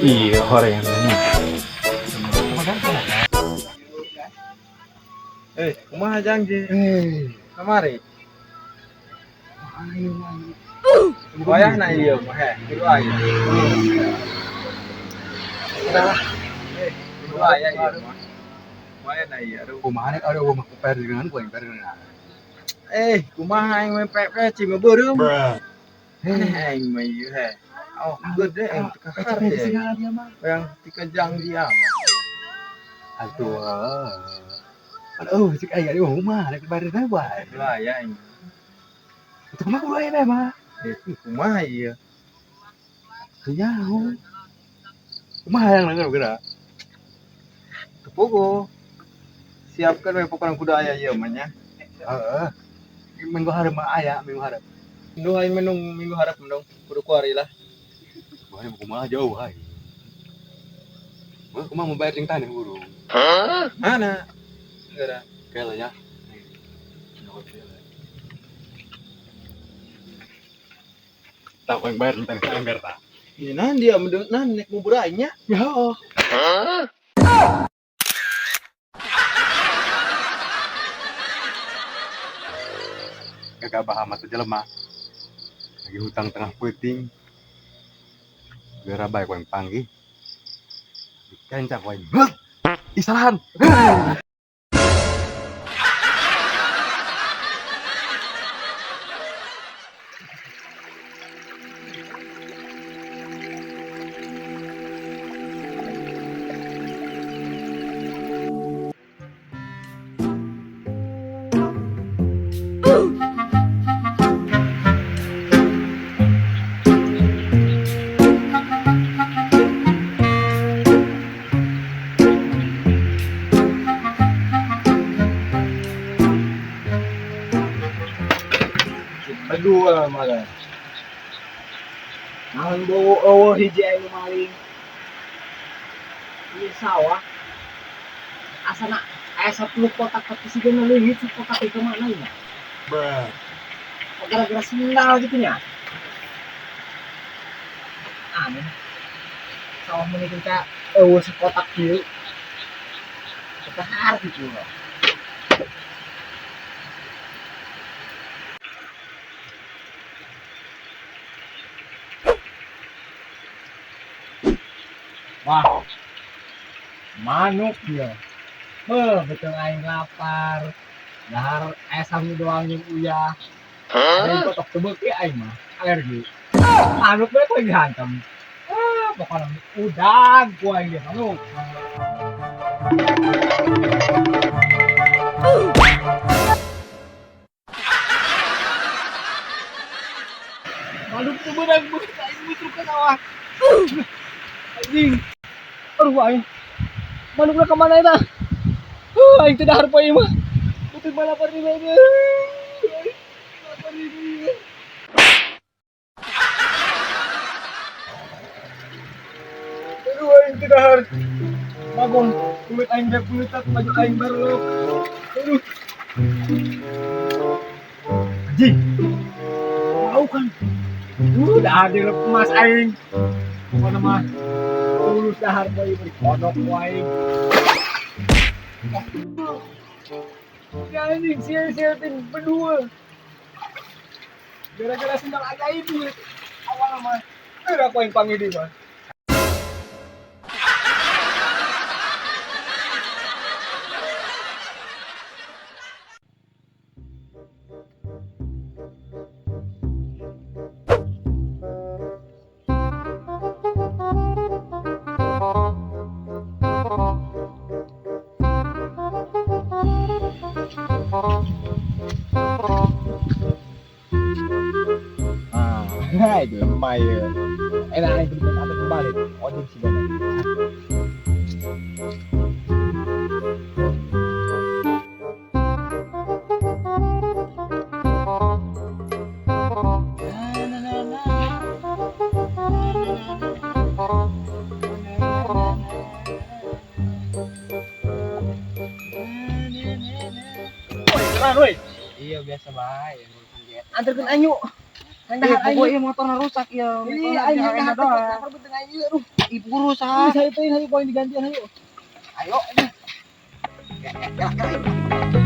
Iya, hore yang ini. Kumaha janji? Kamari. Wayah na iya mah dua aya. Dua aya iya mah. Wayah na iya aduh. Kumaha ada rumah kuper dengan gue yang dengan. Kumaha aing mah pepe cima beureum. Aing mah ieu Oh, gede aing teu kahar ya. Yang tikajang dia mah. Aduh. Aduh, cik aya di rumah, rek bari teh bae. Dua aya aing. Itu kumaha kudu aya mah. Kumaha ieu? Teu nyaho. Kumaha yang nangeur geura? Tepugo. Siapkan we pokona kudu aya ieu mah nya. Heeh. Minggu hareup mah aya, minggu hareup. Induh aing menung minggu harap mendong kudu kuari lah. Bae kumaha jauh hai. Mah kumaha mau bayar jeung tanah buru. Mana? Geura. Kele nya. Tak yang bayar jeung tanah ember tak. Ieu naon dia mendeng nek bubur aing nya? Ya oh. Gagah baha mah teh jelema. Lagi hutang tengah peuting. Geura bae ku yang panggih. Dikencak wae. Isalahan. Kedua malah. Naon bawa hiji aing maling. Ieu sawah. Asana aya 10 kotak tapi sigeuna leungit kotak itu mana ya? Bruh. Gara-gara sendal gitu nya. Aneh. Sawah meuni kita eueuh sakotak kieu. Ketahar gitu loh. Wah, manuk ya. Betul aing lapar. Dahar esam doang yang uyah. Aing kotok tebek ya aing mah alergi. Manuk bae kok dihantam. Pokoknya udang ku aing ge manuk. Manuk tuh beunang aing muncul ke sawah. Anjing. Aduh aing. Manukna ka mana eta? Aing teu dahar poe mah. Betul balapar di mana? Lapar ini. Aduh aing teu dahar. Magon, kulit aing rek peutak baju aing barelok. Aduh. Anjing. Mau kan? Udah direp emas aing. Pokona mah tulus dahar poe beri kodok wae. Ya anjing sia-siatin berdua. Gara-gara sendal ajaib ini. Awal mah geura aku yang panggil dia mah. Hai, lemah ya. Enak aja berbuat apa kembali. Ojek sih banget. Woi, iya biasa bae. Antarkeun anyu. Nang dahar aing. Pokoknya motorna rusak ya. Iya, aing dahar betul aing aduh. Ibu Ah, rusak. saya pengen, ayo poin digantian, ayo. Ayo. Ya, ya, ya, ya.